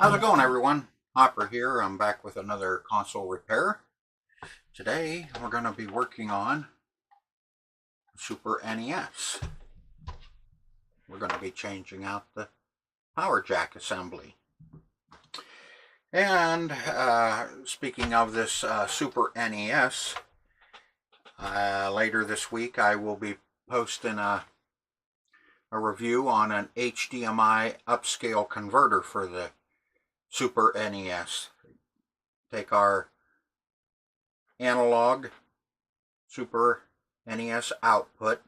How's it going, everyone? Hopper here. I'm back with another console repair. Today we're going to be working on Super NES. We're going to be changing out the power jack assembly. And speaking of this Super NES, later this week I will be posting a review on an HDMI upscale converter for the Super NES. Take our analog Super NES output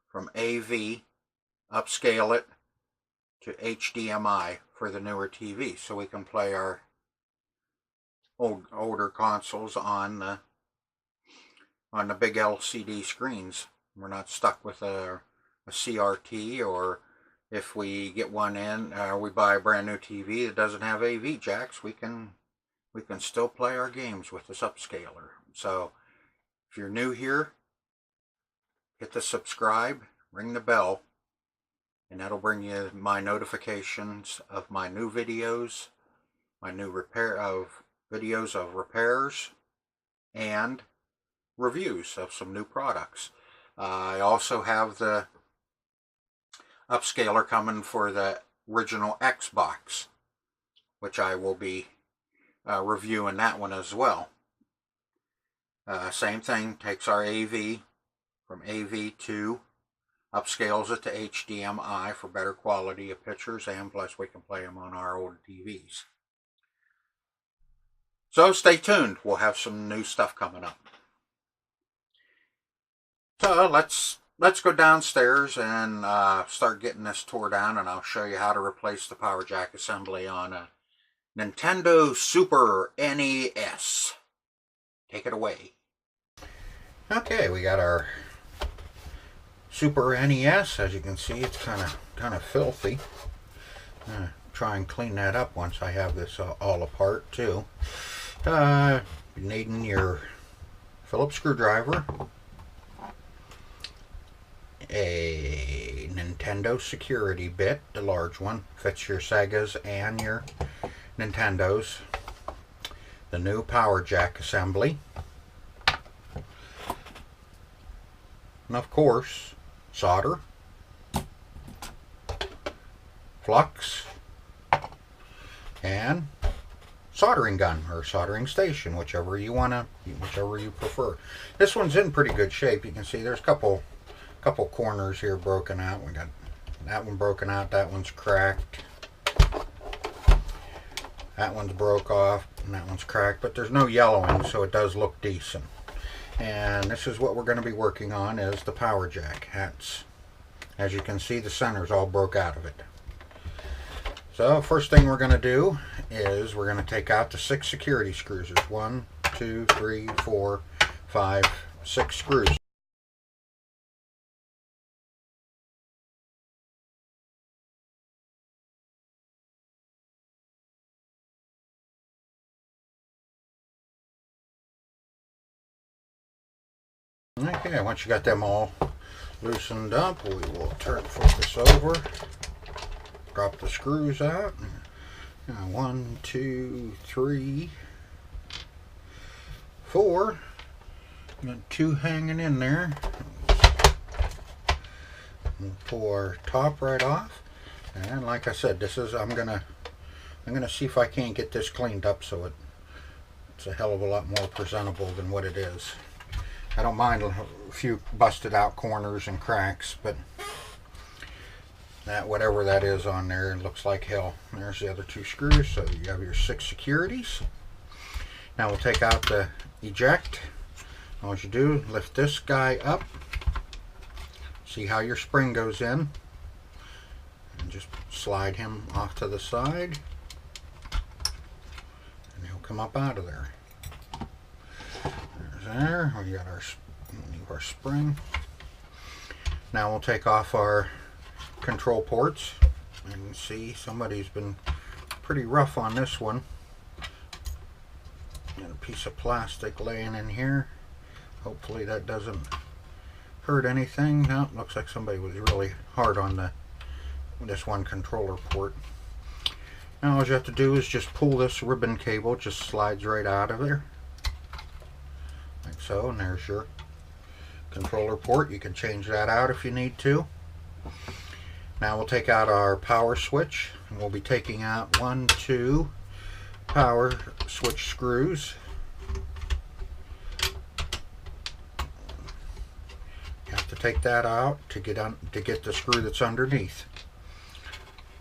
from AV, upscale it to HDMI for the newer TV, so we can play our older consoles on the big LCD screens. We're not stuck with a CRT, or if we get one in, we buy a brand new TV that doesn't have AV jacks, we can still play our games with this upscaler. So if you're new here, hit the subscribe, ring the bell, and that'll bring you my notifications of my new videos, my new videos of repairs and reviews of some new products. I also have the upscaler coming for the original Xbox, which I will be reviewing that one as well. Same thing, takes our AV from AV to upscales it to HDMI for better quality of pictures, and plus we can play them on our old TVs. So stay tuned, we'll have some new stuff coming up. So let's go downstairs and start getting this tore down, and I'll show you how to replace the power jack assembly on a Nintendo Super NES. Take it away. Okay, we got our Super NES. As you can see, it's kind of filthy. Try and clean that up once I have this all apart too. Needing your Phillips screwdriver, a Nintendo security bit, the large one, fits your Segas and your Nintendos, the new power jack assembly, and of course solder, flux, and soldering gun or soldering station, whichever you prefer. This one's in pretty good shape. You can see there's a couple corners here broken out. We got that one broken out, that one's cracked, that one's broke off, and that one's cracked, but there's no yellowing, so it does look decent. And this is what we're going to be working on, is the power jack. As you can see, the center's all broke out of it. So first thing we're going to do is we're going to take out the 6 security screws. There's 1, 2, 3, 4, 5, 6 screws. Okay, once you got them all loosened up, we will turn focus over, drop the screws out. 1, 2, 3, 4. Got 2 hanging in there. We'll pull our top right off, and like I said, this is I'm gonna see if I can't get this cleaned up so it's a hell of a lot more presentable than what it is. I don't mind a few busted out corners and cracks, but that whatever that is on there, it looks like hell. There's the other 2 screws, so you have your 6 securities. Now we'll take out the eject. And what you do, lift this guy up, see how your spring goes in, and just slide him off to the side, and he'll come up out of there. There, we got our spring. Now we'll take off our control ports. You can see somebody's been pretty rough on this one. Got a piece of plastic laying in here. Hopefully that doesn't hurt anything. No, looks like somebody was really hard on this one controller port. Now all you have to do is just pull this ribbon cable, just slides right out of there. Like so, and there's your controller port. You can change that out if you need to. Now we'll take out our power switch, and we'll be taking out 1, 2 power switch screws. You have to take that out to get the screw that's underneath.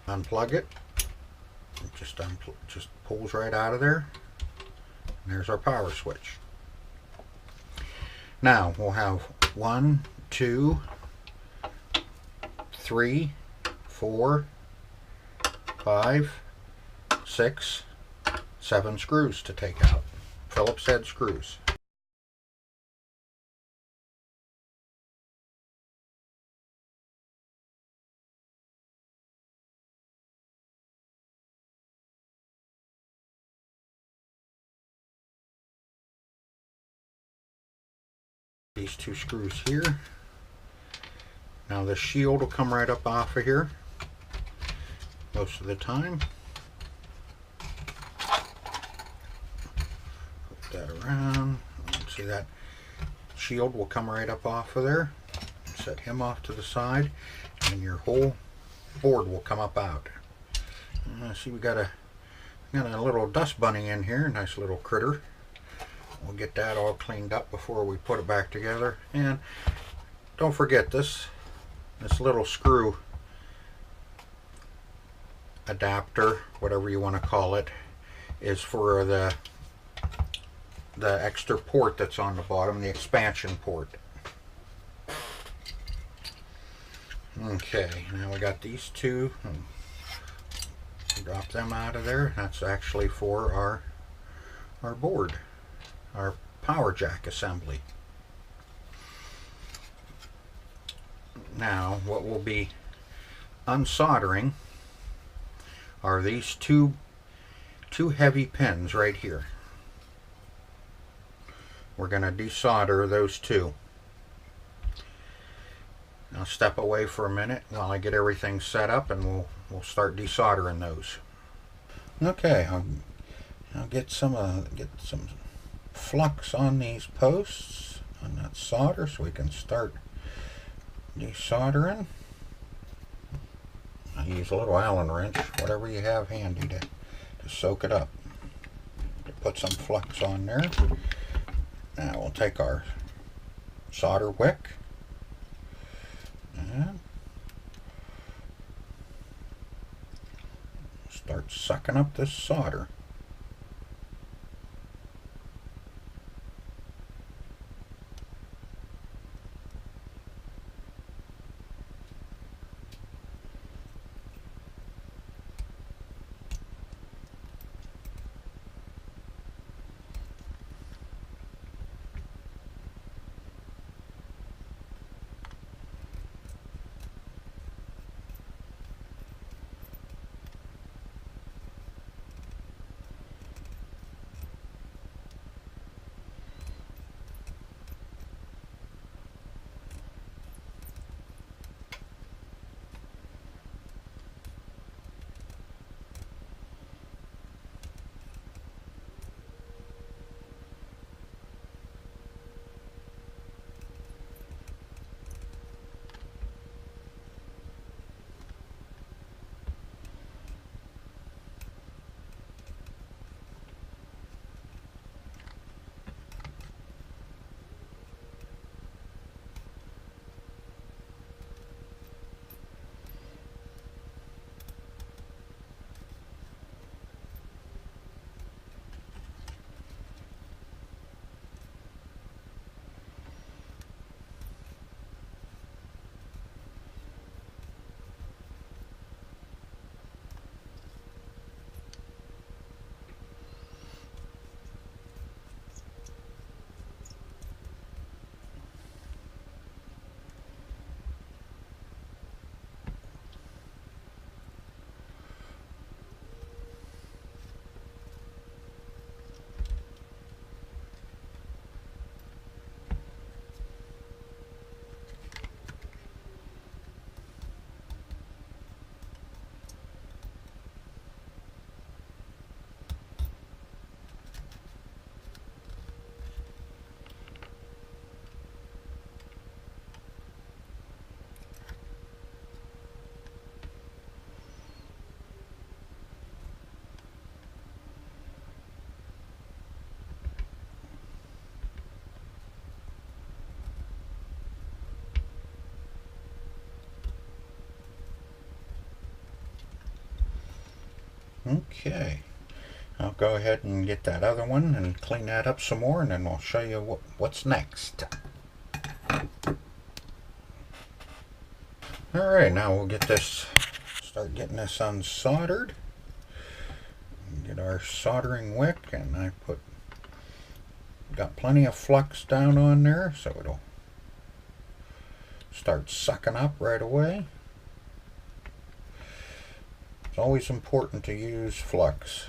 Unplug it. It just pulls right out of there. And there's our power switch. Now we'll have 1, 2, 3, 4, 5, 6, 7 screws to take out. Phillips head screws. These 2 screws here. Now the shield will come right up off of here most of the time. Put that around. See, that shield will come right up off of there. Set him off to the side, and your whole board will come up out. See, we got a little dust bunny in here, nice little critter. We'll get that all cleaned up before we put it back together. And don't forget this little screw adapter, whatever you want to call it, is for the extra port that's on the bottom, the expansion port. Okay, now we got these 2. Drop them out of there. That's actually for our board, our power jack assembly. Now what we'll be unsoldering are these two heavy pins right here. We're going to desolder those 2. Now step away for a minute while I get everything set up, and we'll start desoldering those. Okay, I'll get some flux on these posts on that solder so we can start desoldering. I use a little Allen wrench, whatever you have handy to soak it up. Put some flux on there. Now we'll take our solder wick and start sucking up this solder. Okay, I'll go ahead and get that other one and clean that up some more, and then I'll show you what's next. Alright, now we'll start getting this unsoldered. Get our soldering wick, and I got plenty of flux down on there, so it'll start sucking up right away. It's always important to use flux.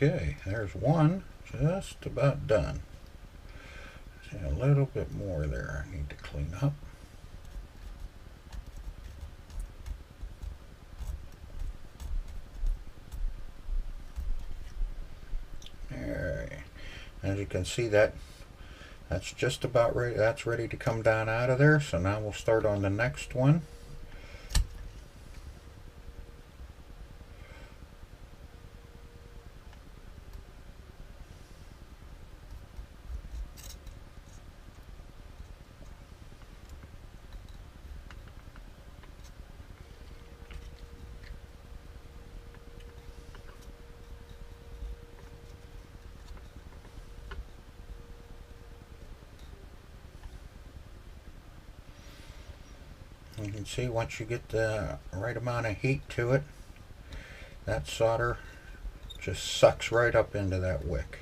Okay, there's one just about done. See, a little bit more there I need to clean up. Alright, as you can see, that's just about ready. That's ready to come down out of there. So now we'll start on the next one. You can see once you get the right amount of heat to it, that solder just sucks right up into that wick.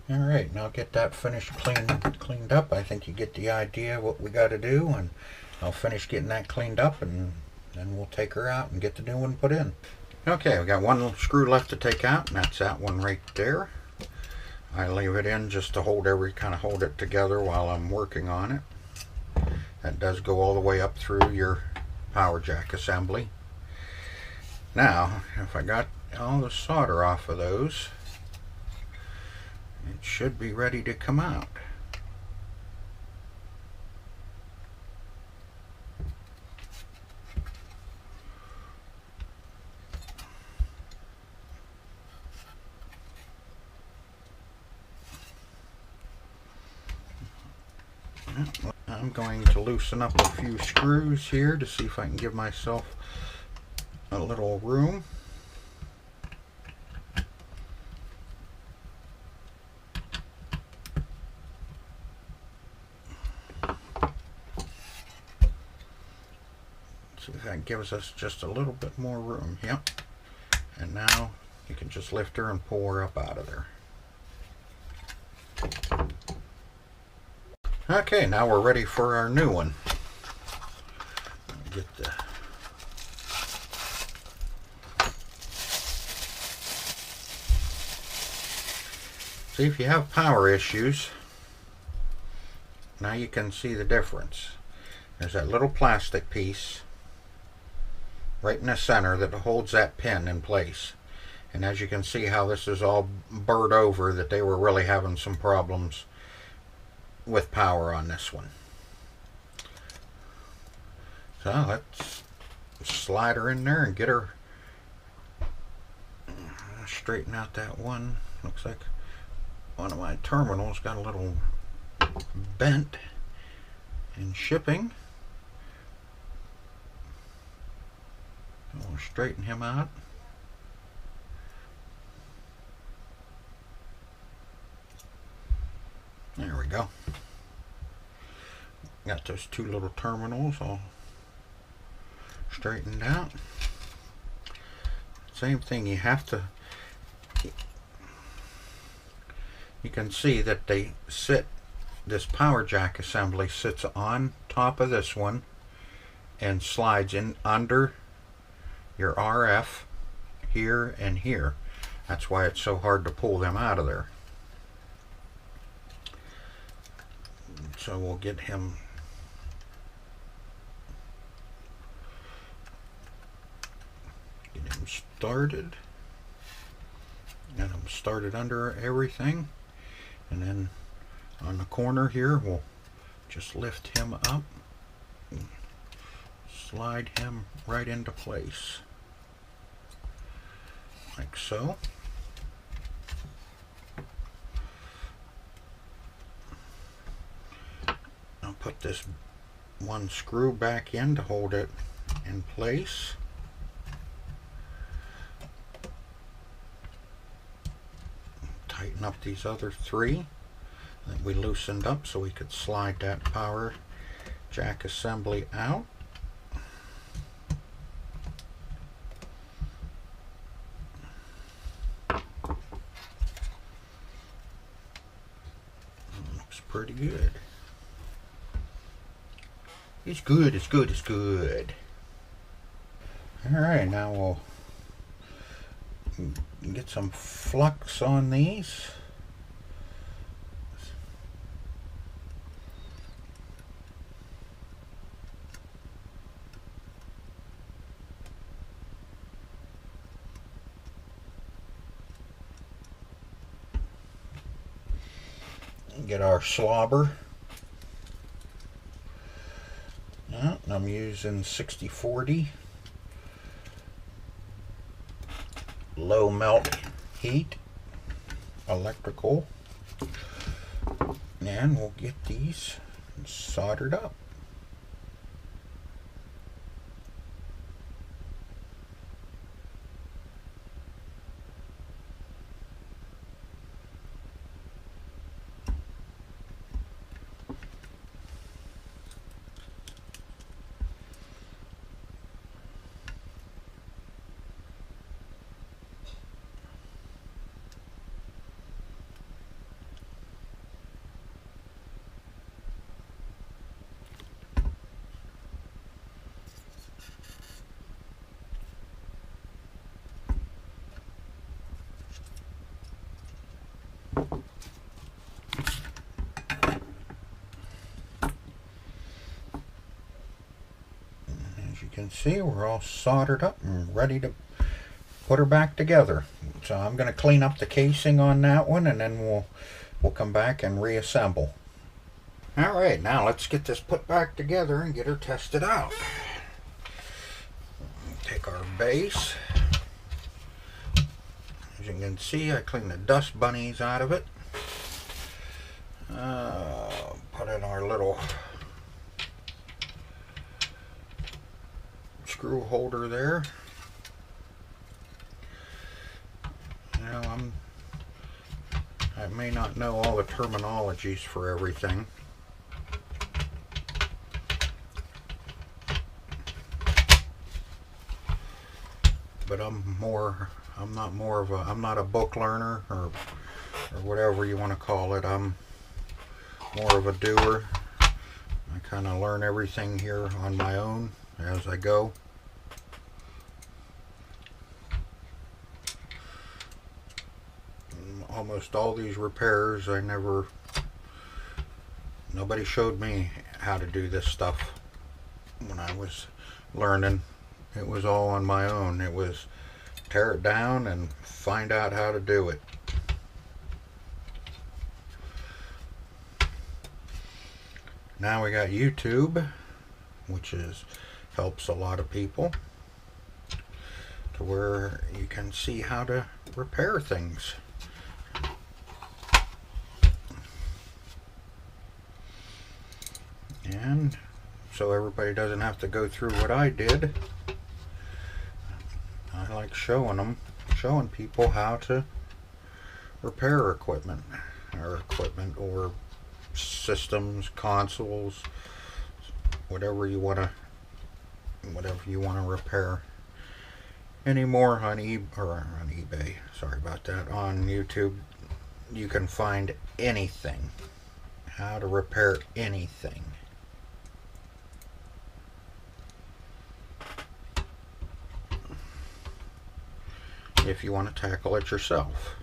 Alright, now get that finished cleaned up. I think you get the idea what we got to do, and I'll finish getting that cleaned up, and then we'll take her out and get the new one put in. Okay, we got one little screw left to take out, and that's that one right there. I leave it in just to hold it together while I'm working on it. That does go all the way up through your power jack assembly. Now, if I got all the solder off of those, it should be ready to come out. I'm going to loosen up a few screws here to see if I can give myself a little room. See if that gives us just a little bit more room. Yep. And now you can just lift her and pull her up out of there. Okay, now we're ready for our new one. Get the See, if you have power issues, now you can see the difference. There's that little plastic piece right in the center that holds that pin in place. And as you can see how this is all burred over, that they were really having some problems with power on this one. So let's slide her in there and get her, straighten out that one. Looks like one of my terminals got a little bent in shipping. We'll straighten him out. There we go. Got those two little terminals all straightened out. Same thing, you have to you can see that this power jack assembly sits on top of this one and slides in under your RF here and here. That's why it's so hard to pull them out of there. So we'll get him started. Get him started under everything, and then on the corner here we'll just lift him up and slide him right into place like so. I'll put this one screw back in to hold it in place. Tighten up these other three that we loosened up so we could slide that power jack assembly out. Looks pretty good. It's good, it's good, it's good. Alright, now we'll get some flux on these. Get our slobber. I'm using 6040 low melt heat electrical, and we'll get these soldered up. As you can see, we're all soldered up and ready to put her back together. So I'm going to clean up the casing on that one, and then we'll come back and reassemble. Alright, now let's get this put back together and get her tested out. Take our base. As you can see, I cleaned the dust bunnies out of it. Put in our little screw holder there. You know, I may not know all the terminologies for everything, but I'm not a book learner or whatever you want to call it. I'm more of a doer. I kind of learn everything here on my own as I go. Almost all these repairs, nobody showed me how to do this stuff when I was learning. It was all on my own. It was tear it down and find out how to do it. Now we got YouTube, which helps a lot of people, to where you can see how to repair things. And so everybody doesn't have to go through what I did, I like showing people how to repair equipment or systems, consoles, whatever you want to repair. Any more on eBay, sorry about that, on YouTube, you can find anything, how to repair anything. If you want to tackle it yourself.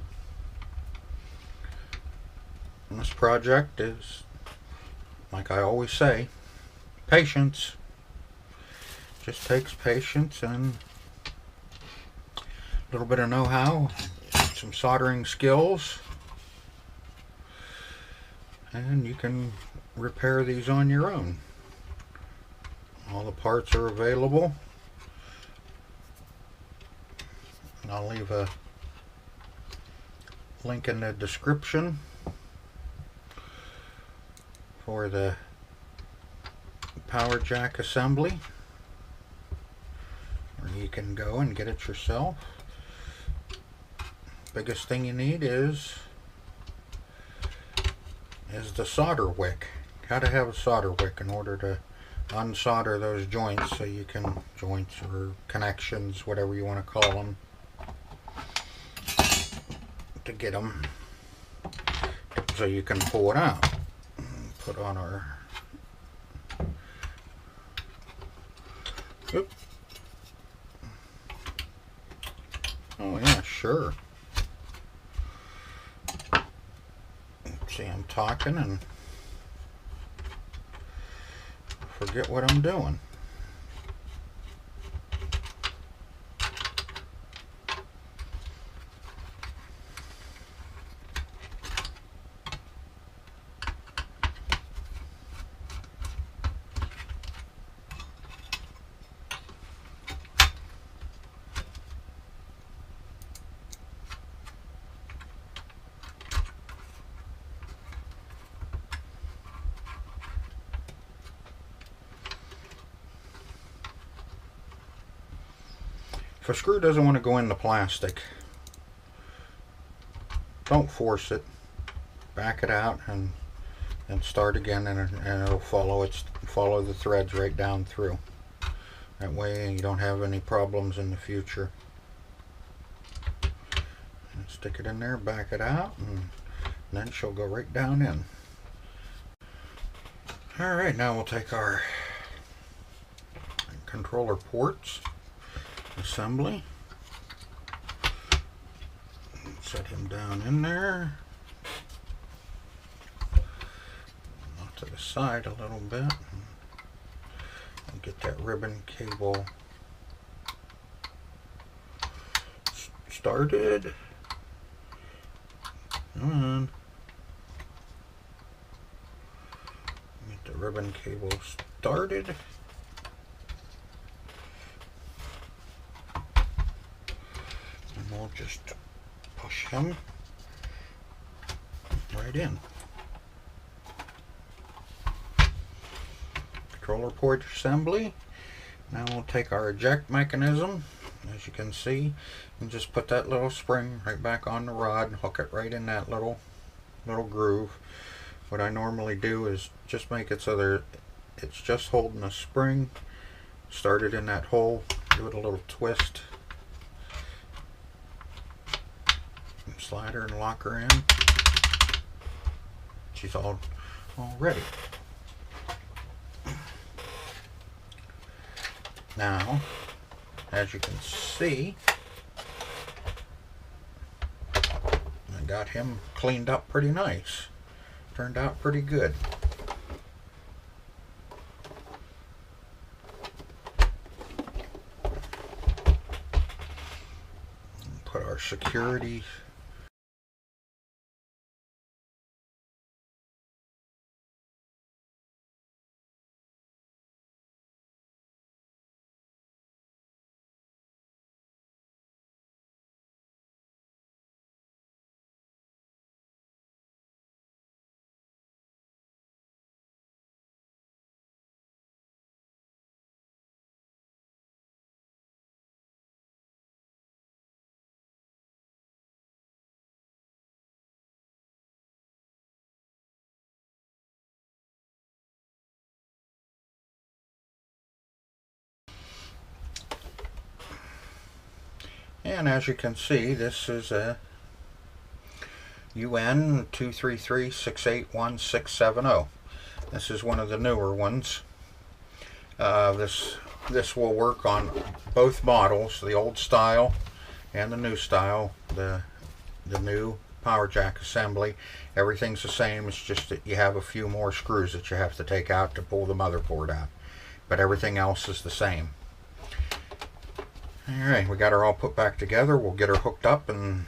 And this project is, like I always say, patience. Just takes patience and a little bit of know-how, some soldering skills, and you can repair these on your own. All the parts are available. And I'll leave a link in the description for the power jack assembly, where you can go and get it yourself. Biggest thing you need is the solder wick. Gotta have a solder wick in order to unsolder those joints, so you can, joints or connections, whatever you want to call them, to get them so you can pull it out. Put on our, oop. Oh yeah, sure. See, I'm talking and forget what I'm doing. If a screw doesn't want to go in the plastic, don't force it. Back it out and start again, and it'll follow the threads right down through. That way you don't have any problems in the future. And stick it in there, back it out, and then she'll go right down in. Alright, now we'll take our controller ports assembly. Set him down in there. Off to the side a little bit. And get that ribbon cable started. Come on. Get the ribbon cable started. We'll just push him right in. Controller port assembly. Now we'll take our eject mechanism, as you can see, and just put that little spring right back on the rod and hook it right in that little groove. What I normally do is just make it so it's just holding a spring. Start it in that hole, give it a little twist. Slide her and lock her in. She's all ready. Now, as you can see, I got him cleaned up pretty nice. Turned out pretty good. Put our security And as you can see, this is a UN 233-681-670. This is one of the newer ones. This will work on both models, the old style and the new style. The new power jack assembly, everything's the same. It's just that you have a few more screws that you have to take out to pull the motherboard out, but everything else is the same. Alright, we got her all put back together. We'll get her hooked up and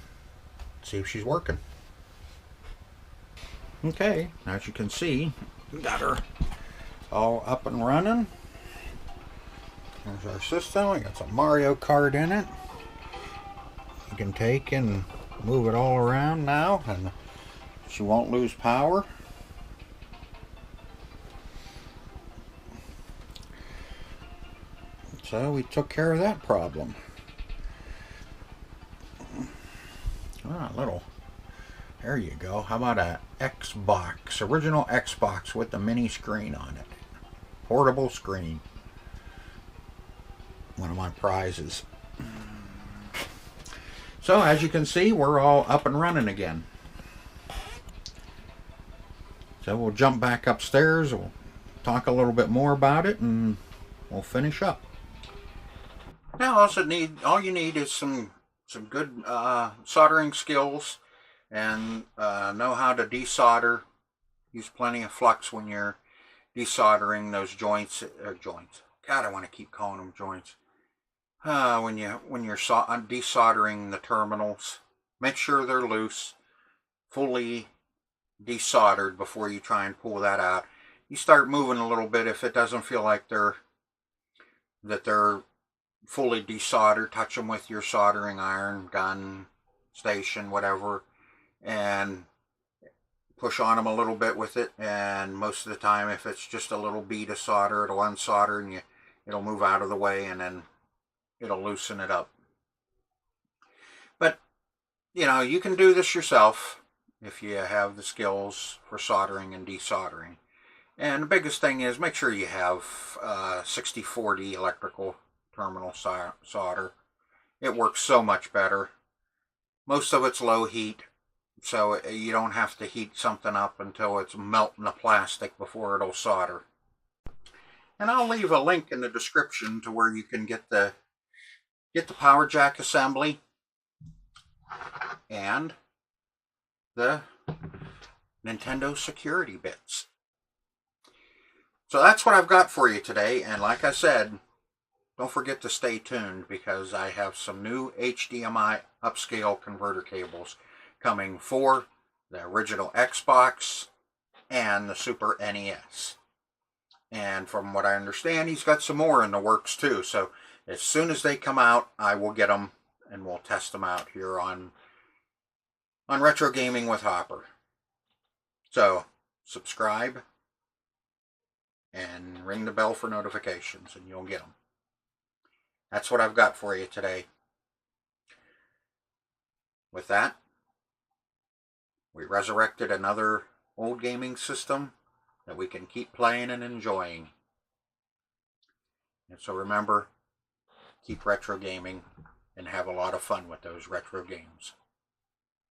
see if she's working. Okay, as you can see, we got her all up and running. There's our system. We got some Mario Kart in it. You can take and move it all around now, and she won't lose power. So we took care of that problem. There you go. How about a Xbox, original Xbox with the mini screen on it. Portable screen. One of my prizes. So as you can see, we're all up and running again. So we'll jump back upstairs, we'll talk a little bit more about it, and we'll finish up. Now all you need is some good soldering skills, and know how to desolder. Use plenty of flux when you're desoldering those joints. God, I want to keep calling them joints. When you're desoldering the terminals, make sure they're loose, fully desoldered before you try and pull that out. You start moving a little bit if it doesn't feel like they're fully desoldered. Touch them with your soldering iron, gun, station, whatever, and push on them a little bit with it. And most of the time, if it's just a little bead of solder, it'll unsolder and it'll move out of the way, and then it'll loosen it up. But you can do this yourself if you have the skills for soldering and desoldering. And the biggest thing is make sure you have 60/40 electrical terminal solder. It works so much better. Most of it's low heat, so you don't have to heat something up until it's melting the plastic before it'll solder. And I'll leave a link in the description to where you can get the power jack assembly and the Nintendo security bits. So that's what I've got for you today, and like I said, don't forget to stay tuned because I have some new HDMI upscale converter cables coming for the original Xbox and the Super NES. And from what I understand, he's got some more in the works too. So as soon as they come out, I will get them and we'll test them out here on Retro Gaming with Hopper. So subscribe and ring the bell for notifications and you'll get them. That's what I've got for you today. With that, we resurrected another old gaming system that we can keep playing and enjoying. And so remember, keep retro gaming and have a lot of fun with those retro games.